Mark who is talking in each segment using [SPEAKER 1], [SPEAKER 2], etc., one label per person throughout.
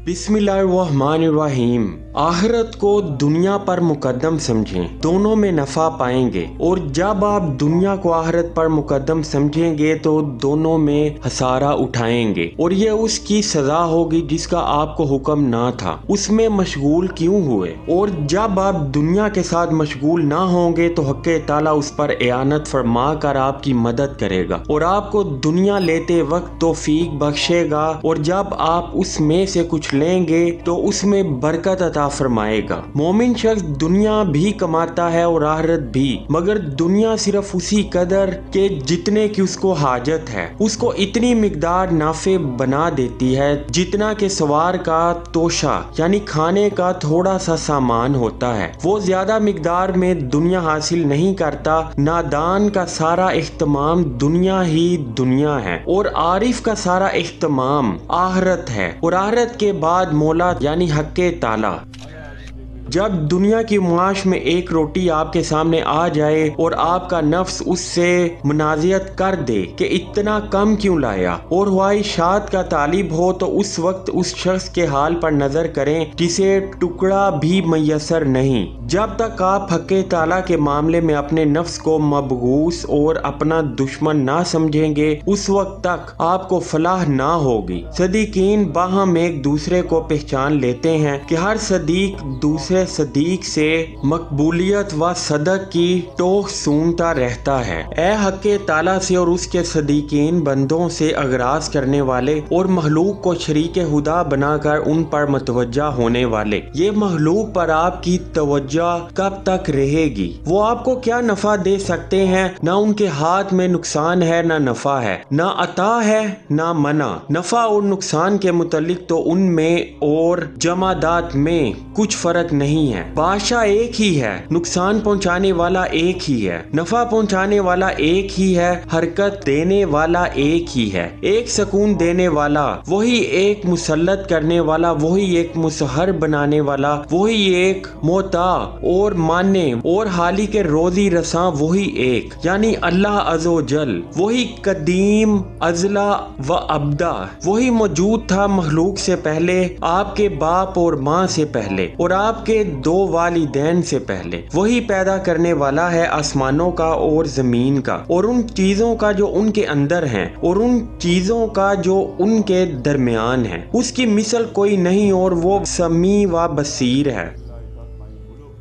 [SPEAKER 1] बिस्मिल्लाहिर्रहमानिर्रहीम। आखिरत को दुनिया पर मुकद्दम समझें, दोनों में नफ़ा पाएंगे। और जब आप दुनिया को आखिरत पर मुकद्दम समझेंगे तो दोनों में हसारा उठाएंगे, और ये उसकी सज़ा होगी जिसका आपको हुक्म ना था। उसमें मशगूल क्यों हुए? और जब आप दुनिया के साथ मशगूल ना होंगे तो हक़ ताला उस पर एआनत फरमा कर आपकी मदद करेगा और आपको दुनिया लेते वक्त तौफीक बख्शेगा। और जब आप उसमें से कुछ लेंगे तो उसमें बरकत अता फरमाएगा। मोमिन शख्स दुनिया भी कमाता है और आखिरत भी, मगर दुनिया सिर्फ उसी कदर के जितने की उसको हाजत है। उसको इतनी मिकदार नाफे बना देती है जितना के सवार का तोशा यानी खाने का थोड़ा सा सामान होता है। वो ज्यादा मिकदार में दुनिया हासिल नहीं करता। नादान का सारा इख्तिमाम दुनिया ही दुनिया है और आरिफ का सारा इख्तिमाम आखिरत है, और आखिरत के बाद मौला यानी हक़ ताला। जब दुनिया की मुआश में एक रोटी आपके सामने आ जाए और आपका नफ्स उससे मुनाजियत कर दे कि इतना कम क्यों लाया, और ख्वाहिशात का तालिब हो, तो उस वक्त उस शख्स के हाल पर नजर करें जिसे टुकड़ा भी मैसर नहीं। जब तक आप हक़ ताला के मामले में अपने नफ्स को मबगूस और अपना दुश्मन ना समझेंगे, उस वक्त तक आपको फलाह ना होगी। सदीकीन बाहम एक दूसरे को पहचान लेते हैं कि हर सदीक दूसरे सदीक से मकबूलियत व सदक की टोक सूंघता रहता है। ए हक़ ताला से और उसके सदीकीन बंदों से अगराज करने वाले और महलूक को शरीक खुदा बनाकर उन पर मतवज्जा होने वाले, ये महलूक पर आपकी तवज्जो कब तक रहेगी? वो आपको क्या नफा दे सकते हैं? ना उनके हाथ में नुकसान है ना नफा है, ना अता है ना मना। नफा और नुकसान के मुतालिक तो उनमें और जमादात में कुछ फर्क नहीं है। बादशाह एक ही है, नुकसान पहुंचाने वाला एक ही है, नफा पहुंचाने वाला एक ही है, हरकत देने वाला एक ही है। एक सुकून देने वाला वही, एक मुसल्लत करने वाला वही, एक मुसहर बनाने वाला वही, एक मोता और माने और हाली के रोजी रसा वही एक, यानी अल्लाह अज़्ज़ोजल। वही कदीम अज़ला व अब्दा, वही मौजूद था मखलूक से पहले, आपके बाप और माँ से पहले और आपके दो वालिदैन से पहले। वही पैदा करने वाला है आसमानों का और जमीन का और उन चीजों का जो उनके अंदर हैं और उन चीजों का जो उनके दरमियान है। उसकी मिसल कोई नहीं और वो समी व बसीर है।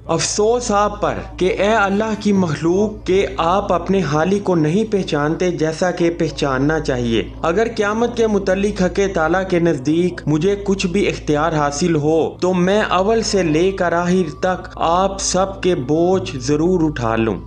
[SPEAKER 1] अफसोस आप पर कि ए अल्लाह की मखलूक के आप अपने हाली को नहीं पहचानते जैसा कि पहचानना चाहिए। अगर क़यामत के मुतल्लिक हक़ ताला के नज़दीक मुझे कुछ भी इख्तियार हासिल हो तो मैं अव्वल से लेकर आखिर तक आप सब के बोझ ज़रूर उठा लूँ।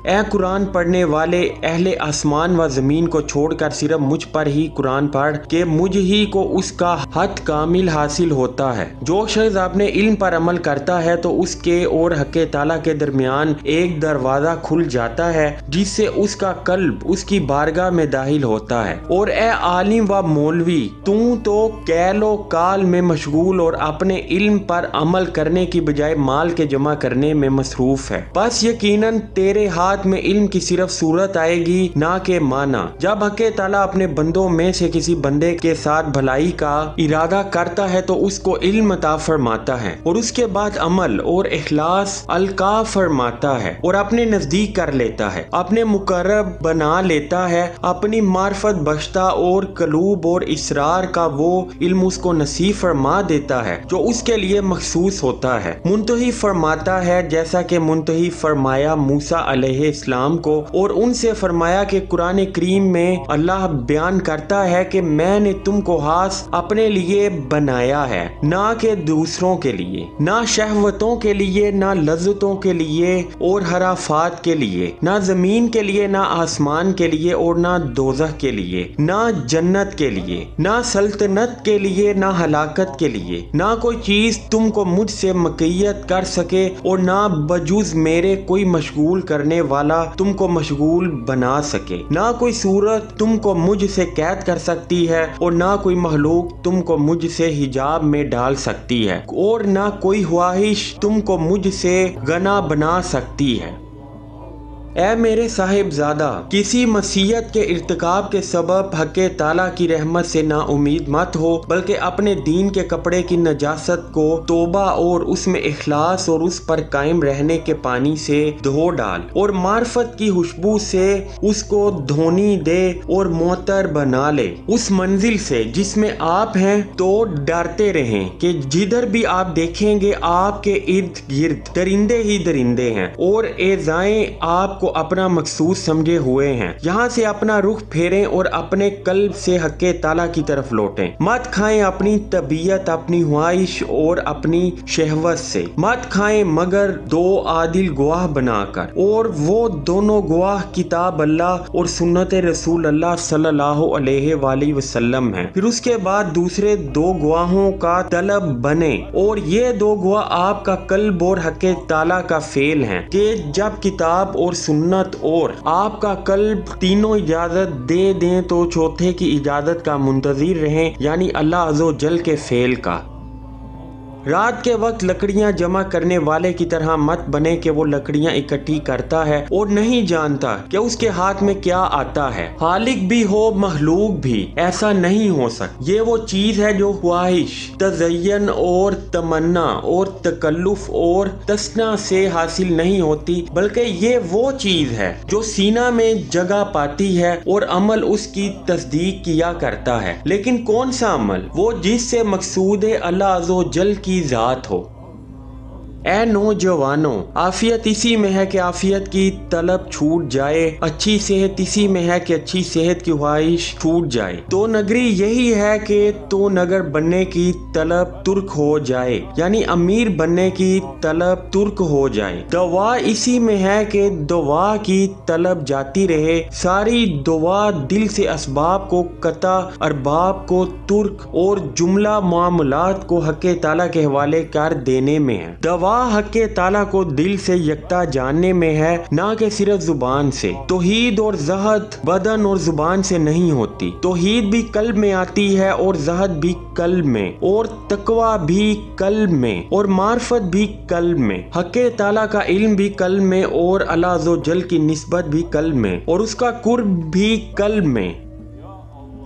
[SPEAKER 1] ए कुरान पढ़ने वाले, अहले आसमान व ज़मीन को छोड़कर सिर्फ मुझ पर ही कुरान पढ़ के मुझ ही को उसका हद कामिल हासिल होता है। जो शख्स अपने इल्म पर अमल करता है तो उसके और हक़ ताला के दरमियान एक दरवाज़ा खुल जाता है जिससे उसका कल्ब उसकी बारगाह में दाखिल होता है। और ए आलिम व मौलवी, तू तो कैलो काल में मशगूल और अपने इल्म पर अमल करने की बजाय माल के जमा करने में मसरूफ है। बस यकीनन तेरे हाथ में इल्म की सिर्फ सूरत आएगी ना के माना। जब हक़ ताला अपने बंदों में से किसी बंदे के साथ भलाई का इरादा करता है तो उसको इल्म अता फरमाता है और उसके बाद अमल और इखलास अलका फरमाता है और अपने नजदीक कर लेता है, अपने मुकर्रब बना लेता है, अपनी मार्फत बख्शता और कलूब और इसरार का वो इल्म उसको नसीब फरमा देता है जो उसके लिए मखसूस होता है। मुंतही फरमाता है जैसा कि मुंतही फरमाया मूसा अलैहि इस्लाम को, और उनसे फरमाया कि कुरान करीम में अल्लाह बयान करता है कि मैंने तुमको खास अपने लिए बनाया है, ना कि दूसरों के लिए, ना शहवतों के लिए, ना लज्जतों के लिए और हराफात के लिए, ना जमीन के लिए, ना आसमान के लिए और ना दोज़ख के लिए, ना जन्नत के लिए, ना सल्तनत के लिए, ना हलाकत के लिए। ना कोई चीज तुमको मुझसे मकैयत कर सके और ना बजुज मेरे कोई मशगूल करने वाला तुमको मशगूल बना सके। ना कोई सूरत तुमको मुझसे कैद कर सकती है और ना कोई महलूक तुमको मुझसे हिजाब में डाल सकती है और ना कोई ख्वाहिश तुमको मुझसे गना बना सकती है। اے میرے साहिबजादा, किसी मसीयत के इर्तिकाब के सबब हक़ ताला की रहमत से ना उम्मीद मत हो, बल्कि अपने दीन के कपड़े की नजासत को तौबा और उसमें इखलास और उस पर कायम रहने के पानी से धो डाल और मार्फत की खुशबू से उसको धोनी दे और मोतर बना ले उस मंजिल से जिसमें आप हैं। तो डरते रहें कि जिधर भी आप देखेंगे आपके इर्द गिर्द दरिंदे ही दरिंदे हैं और एज़ाएं आपको अपना मकसूद समझे हुए हैं। यहाँ से अपना रुख फेरें और अपने कल्ब से हक़ ताला की तरफ लौटें। मत खाएं अपनी तबीयत, अपनी ख्वाहिश और अपनी शहवत से। मत खाएं मगर दो आदिल गवाह बनाकर, और वो दोनों गवाह किताब अल्लाह और सुन्नत रसूल अल्लाह सल्लल्लाहु अलैहि वसल्लम हैं। फिर उसके बाद दूसरे दो गवाहों का तलब बने, और ये दो गवाह आपका कल्ब और हक़ ताला का फेल हैं कि जब किताब और सुन्नत और आपका कल्ब तीनों इजाजत दे दें तो चौथे की इजाजत का मुंतज़िर रहें, यानी अल्लाह अज़्ज़ व जल के फेल का। रात के वक्त लकड़ियां जमा करने वाले की तरह मत बने कि वो लकड़ियां इकट्ठी करता है और नहीं जानता कि उसके हाथ में क्या आता है। खालिक भी हो महलूक भी ऐसा नहीं हो सकता। ये वो चीज है जो ख्वाहिश, तज़य्युन और तमन्ना और तकल्लुफ और तसना से हासिल नहीं होती, बल्कि ये वो चीज है जो सीना में जगह पाती है और अमल उसकी तस्दीक किया करता है। लेकिन कौन सा अमल? वो जिससे मकसूद अल्लाह अज़्ज़ व जल की ज़ात हो। ए नौजवानों, आफियत इसी में है कि आफियत की तलब छूट जाए, अच्छी सेहत इसी में है कि अच्छी सेहत की ख्वाहिश छूट जाए। तो नगरी यही है कि तो नगर बनने की तलब तुर्क हो जाए, यानी अमीर बनने की तलब तुर्क हो जाए। दवा इसी में है कि दवा की तलब जाती रहे। सारी दवा दिल से असबाब को कता, अरबाब को तुर्क और जुमला मामलात को हक़ ताला के हवाले कर देने में है। दवा हक़ ताला को दिल से यकता जानने में है, ना कि सिर्फ जुबान से। तौहीद और ज़हद बदन और जुबान से नहीं होती। तौहीद भी कल्ब में आती है और ज़हद भी कल्ब में, और तकवा भी कल्ब में, और मार्फत भी कल्ब में। हक़ ताला का इल्म भी कल्ब में, और अल्लाह अज़्ज़ व जल की निस्बत भी कल्ब में, और उसका कुर्ब भी कल्ब में।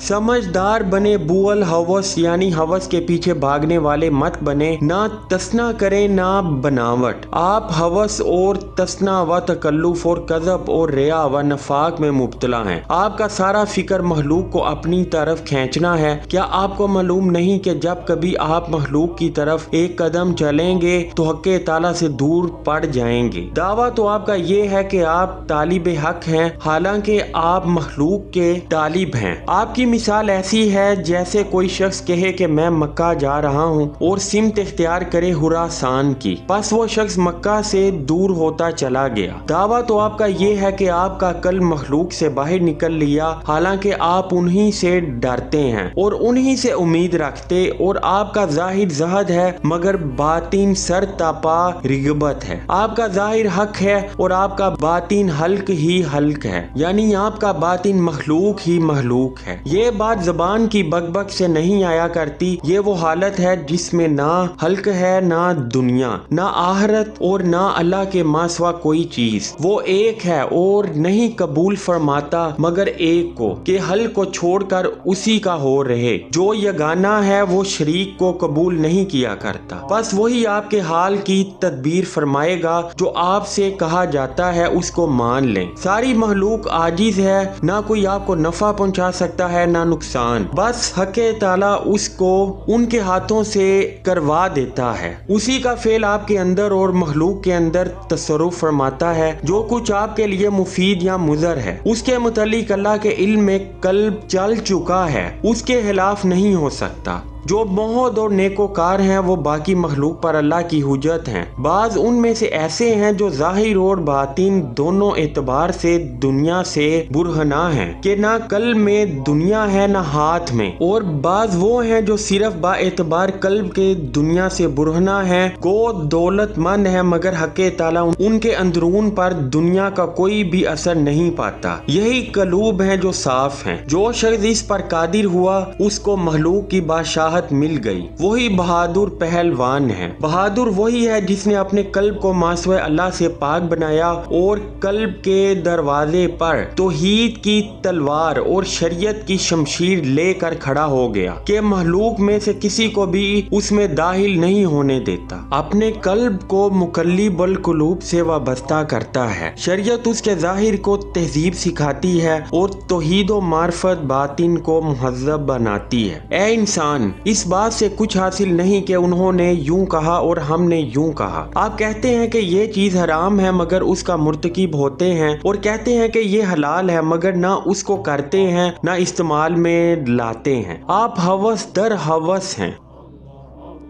[SPEAKER 1] समझदार बने, बुअल हवस यानी हवस के पीछे भागने वाले मत बने। ना तसना करें ना बनावट। आप हवस और तसना व तकल्लुफ और कज़ब और रिया व नफाक में मुब्तला हैं। आपका सारा फिक्र महलूक को अपनी तरफ खींचना है। क्या आपको मालूम नहीं कि जब कभी आप महलूक की तरफ एक कदम चलेंगे तो हक़ ताला से दूर पड़ जाएंगे। दावा तो आपका ये है कि आप तालिब हक हैं, हालांकि आप महलूक के तालिब हैं। आपकी मिसाल ऐसी है जैसे कोई शख्स कहे कि मैं मक्का जा रहा हूँ और सिमत इख्तियार करे खुरासान की, बस वो शख्स मक्का से दूर होता चला गया। दावा तो आपका ये है कि आपका कल मखलूक से बाहर निकल लिया, हालांकि आप उन्हीं से डरते हैं और उन्हीं से उम्मीद रखते, और आपका जाहिर जहद है मगर बातिन सर तपा रिगबत है। आपका जाहिर हक है और आपका बातिन हल्क ही हल्क है, यानी आपका बातिन मखलूक ही मखलूक है। ये बात जबान की बकबक से नहीं आया करती। ये वो हालत है जिसमें ना हल्क है, ना दुनिया, ना आखिरत और ना अल्लाह के मासवा कोई चीज। वो एक है और नहीं कबूल फरमाता मगर एक को, कि हल को छोड़कर उसी का हो रहे। जो यगाना है वो शरीक को कबूल नहीं किया करता। बस वही आपके हाल की तदबीर फरमाएगा। जो आपसे कहा जाता है उसको मान लें। सारी महलूक आजिज है, ना कोई आपको नफा पहुंचा सकता है ना नुकसान। बस हक़े ताला उसको उनके हाथों से करवा देता है। उसी का फेल आपके अंदर और मखलूक के अंदर तसर्रुफ फरमाता है। जो कुछ आपके लिए मुफीद या मुज़र है उसके मुतालिक अल्लाह के इल्म में कल्ब चल चुका है, उसके खिलाफ नहीं हो सकता। जो मोहद और नेकोकार हैं वो बाकी मखलूक पर अल्लाह की हुज्जत हैं। बाज उनमें से ऐसे हैं जो जाहिर और बातिन दोनों एतबार से दुनिया से बुरहना हैं, कि ना कल्ब में दुनिया है ना हाथ में, और बाज वो हैं जो सिर्फ बा एतबार कल्ब के दुनिया से बुरहना है। को दौलतमंद है मगर हक़े ताला उनके अंदरून पर दुनिया का कोई भी असर नहीं पाता। यही कलूब हैं जो साफ हैं। जो शख्स इस पर कादिर हुआ उसको मखलूक की बादशाह راحت مل گئی۔ وہی بہادر پہلوان ہے۔ بہادر وہی ہے جس نے اپنے قلب کو ماسوائے اللہ سے پاک بنایا اور قلب کے دروازے پر توحید کی تلوار اور شریعت کی شمشیر لے کر کھڑا ہو گیا کہ مخلوق میں سے کسی کو بھی اس میں داخل نہیں ہونے دیتا۔ اپنے قلب کو مقلب القلوب سے وابستہ کرتا ہے۔ شریعت اس کے ظاہر کو تہذیب سکھاتی ہے اور توحید و معرفت باطن کو مہذب بناتی ہے۔ اے انسان، اس بات سے کچھ حاصل نہیں کہ انہوں نے یوں کہا اور ہم نے یوں کہا۔ آپ کہتے ہیں کہ یہ چیز حرام ہے مگر اس کا مرتکب ہوتے ہیں، اور کہتے ہیں کہ یہ حلال ہے مگر نہ اس کو کرتے ہیں نہ استعمال میں لاتے ہیں۔ آپ ہوس در ہوس ہیں۔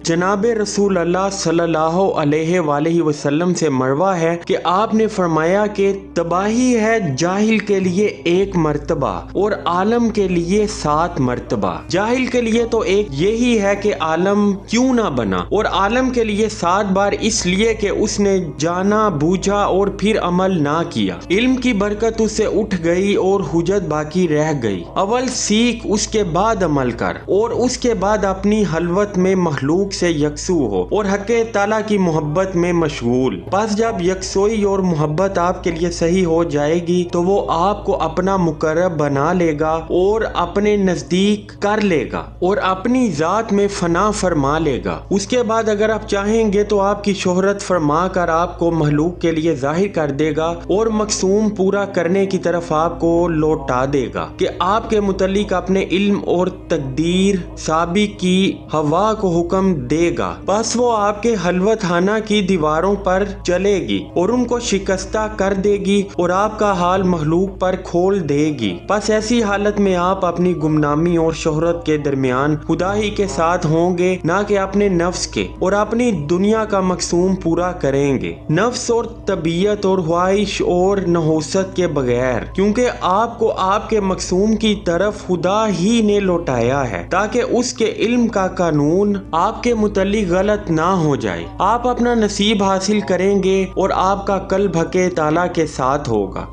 [SPEAKER 1] جناب رسول اللہ صلی اللہ علیہ وآلہ وسلم سے مروی ہے کہ آپ نے فرمایا کہ تباہی ہے جاہل کے لیے 1 مرتبہ اور عالم کے لیے 7 مرتبہ۔ جاہل کے لیے تو ایک یہی ہے کہ عالم کیوں نہ بنا، اور عالم کے لیے 7 بار اس لیے کہ اس نے جانا بوجھا اور پھر عمل نہ کیا۔ علم کی برکت اس سے اٹھ گئی اور حجت باقی رہ گئی۔ اول سیکھ، اس کے بعد عمل کر، اور اس کے بعد اپنی خلوت میں مخلوق سے یکسو ہو اور حق تعالیٰ کی محبت میں مشغول۔ بس جب یکسوئی اور محبت آپ کے لیے صحیح ہو جائے گی تو وہ آپ کو اپنا مقرب بنا لے گا اور اپنے نزدیک کر لے گا اور اپنی ذات میں فنا فرما لے گا۔ اس کے بعد اگر آپ چاہیں گے تو آپ کی شہرت فرما کر آپ کو مخلوق کے لیے ظاہر کر دے گا اور مقصوم پورا کرنے کی طرف آپ کو لوٹا دے گا کہ آپ کے متعلق اپنے علم اور تقدیر سابق کی ہوا کو حکم دے گا۔ بس وہ آپ کے خلوت خانہ کی دیواروں پر چلے گی اور ان کو شکستہ کر دے گی اور آپ کا حال مخلوق پر کھول دے گی۔ بس ایسی حالت میں آپ اپنی گمنامی اور شہرت کے درمیان خدا ہی کے ساتھ ہوں گے، نہ کہ اپنے نفس کے، اور اپنی دنیا کا مقصوم پورا کریں گے نفس اور طبیعت اور خواہش اور نحوست کے بغیر، کیونکہ آپ کو آپ کے مقصوم کی طرف خدا ہی نے لوٹایا ہے تاکہ اس کے علم کا قانون آپ کے متعلق غلط نہ ہو جائے۔ آپ اپنا نصیب حاصل کریں گے اور آپ کا قلب حق تعالیٰ کے ساتھ ہوگا۔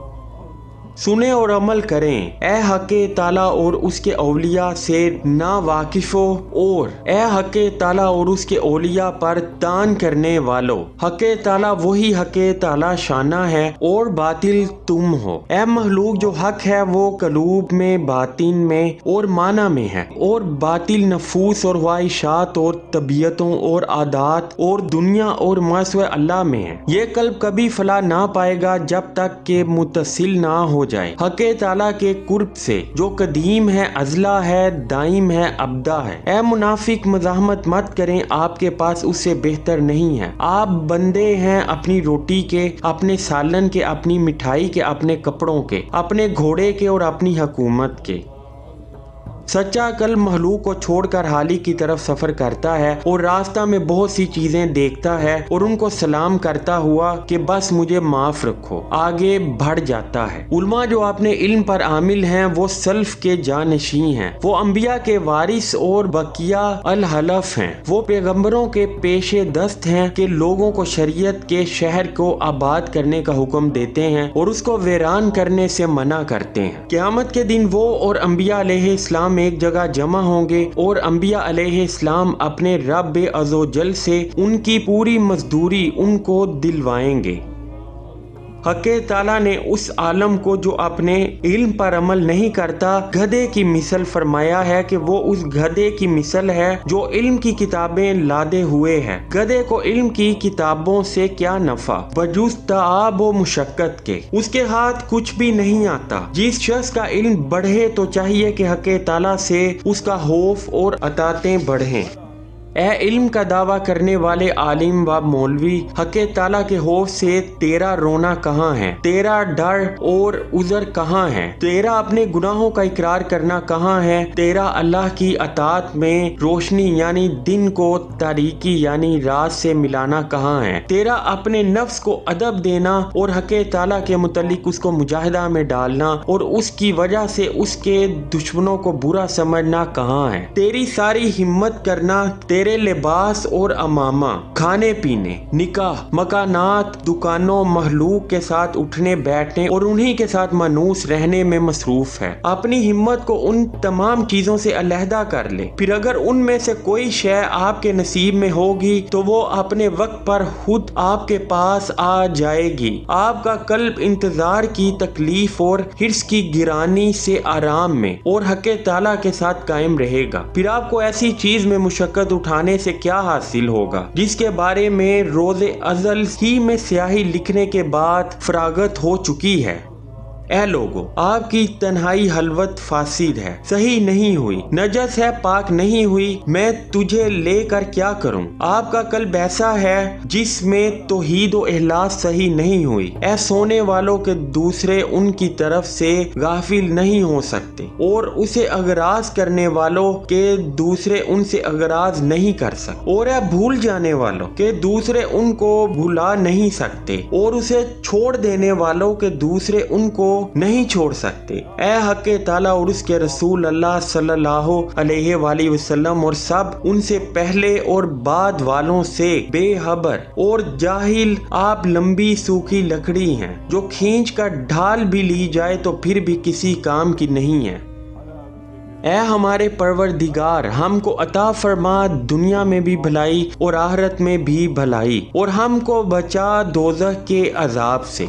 [SPEAKER 1] سنیں اور عمل کریں اے حق تعالیٰ اور اس کے اولیاء سے نا واقفوں، اور اے حق تعالیٰ اور اس کے اولیاء پر تان کرنے والوں۔ حق تعالیٰ وہی حق تعالیٰ شانہ ہے اور باطل تم ہو۔ اے مخلوق، جو حق ہے وہ قلوب میں، باطن میں اور معنی میں ہے، اور باطل نفوس اور خواہشات اور طبیعتوں اور عادات اور دنیا اور ماسوائے اللہ میں ہے۔ یہ قلب کبھی فلاح نہ پائے گا جب تک کہ متصل نہ ہو جائے حق تعالیٰ کے قرب سے، جو قدیم ہے، ازلا ہے، دائم ہے، ابدا ہے۔ اے منافق، مزاحمت مت کریں، آپ کے پاس اس سے بہتر نہیں ہے۔ آپ بندے ہیں اپنی روٹی کے، اپنے سالن کے، اپنی مٹھائی کے، اپنے کپڑوں کے، اپنے گھوڑے کے اور اپنی حکومت کے۔ سچا قلب مخلوق کو چھوڑ کر حالی کی طرف سفر کرتا ہے اور راستہ میں بہت سی چیزیں دیکھتا ہے اور ان کو سلام کرتا ہوا کہ بس مجھے معاف رکھو، آگے بڑھ جاتا ہے۔ علماء جو اپنے علم پر عامل ہیں وہ سلف کے جانشین ہیں، وہ انبیاء کے وارث اور بقیہ الحلف ہیں، وہ پیغمبروں کے پیش دست ہیں کہ لوگوں کو شریعت کے شہر کو آباد کرنے کا حکم دیتے ہیں اور اس کو ویران کرنے سے منع کرتے ہیں۔ قیامت کے دن وہ اور انبیاء علیہ السلام ایک جگہ جمع ہوں گے اور انبیاء علیہ السلام اپنے رب عزوجل سے ان کی پوری مزدوری ان کو دلوائیں گے۔ حق تعالیٰ نے اس عالم کو جو اپنے علم پر عمل نہیں کرتا گدھے کی مثل فرمایا ہے کہ وہ اس گدھے کی مثل ہے جو علم کی کتابیں لادے ہوئے ہے۔ گدھے کو علم کی کتابوں سے کیا نفع بجز تعب و مشقت کے، اس کے ہاتھ کچھ بھی نہیں آتا۔ جس شخص کا علم بڑھے تو چاہیے کہ حق تعالیٰ سے اس کا خوف اور اطاعتیں بڑھیں۔ اے علم کا دعویٰ کرنے والے عالم و مولوی، حق تعالیٰ کے خوف سے تیرا رونا کہاں ہے؟ تیرا ڈر اور عذر کہاں ہے؟ تیرا اپنے گناہوں کا اقرار کرنا کہاں ہے؟ تیرا اللہ کی اطاعت میں روشنی یعنی دن کو تاریکی یعنی رات سے ملانا کہاں ہے؟ تیرا اپنے نفس کو ادب دینا اور حق تعالیٰ کے متعلق اس کو مجاہدہ میں ڈالنا اور اس کی وجہ سے اس کے دشمنوں کو برا سمجھنا کہاں ہے؟ تیری ساری ہمت کرنا، تیرے تیرے لباس اور امامہ، کھانے پینے، نکاح، مکانات، دکانوں، مخلوق کے ساتھ اٹھنے بیٹھنے اور انہی کے ساتھ مانوس رہنے میں مصروف ہے۔ اپنی ہمت کو ان تمام چیزوں سے علیحدہ کر لے، پھر اگر ان میں سے کوئی شے آپ کے نصیب میں ہوگی تو وہ اپنے وقت پر خود آپ کے پاس آ جائے گی۔ آپ کا قلب انتظار کی تکلیف اور حرص کی گرانی سے آرام میں اور حق تعالیٰ کے ساتھ قائم رہے گا۔ پھر آپ کو ایسی چیز میں مشقت اٹھانے سے کیا حاصل ہوگا جس کے بارے میں روز ازل ہی میں سیاہی لکھنے کے بعد فراغت ہو چکی ہے۔ اے لوگو، آپ کی تنہائی خلوت فاسد ہے، صحیح نہیں ہوئی، نجس ہے، پاک نہیں ہوئی، میں تجھے لے کر کیا کروں؟ آپ کا قلب ایسا ہے جس میں توحید و اخلاص صحیح نہیں ہوئی۔ اے سونے والوں کے دوسرے ان کی طرف سے غافل نہیں ہو سکتے، اور اسے اغراض کرنے والوں کے دوسرے ان سے اغراض نہیں کر سکتے، اور اے بھول جانے والوں کے دوسرے ان کو بھلا نہیں سکتے، اور اسے چھوڑ دینے والوں کے دوسرے ان کو نہیں چھوڑ سکتے۔ اے حق تعالیٰ اور اس کے رسول اللہ صلی اللہ علیہ وآلہ وسلم اور سب ان سے پہلے اور بعد والوں سے بے خبر اور جاہل، آپ لمبی سوکھی لکڑی ہیں جو کھینچ کر ڈھال بھی لی جائے تو پھر بھی کسی کام کی نہیں ہے۔ اے ہمارے پروردگار، ہم کو عطا فرما دنیا میں بھی بھلائی اور آخرت میں بھی بھلائی، اور ہم کو بچا دوزخ کے عذاب سے۔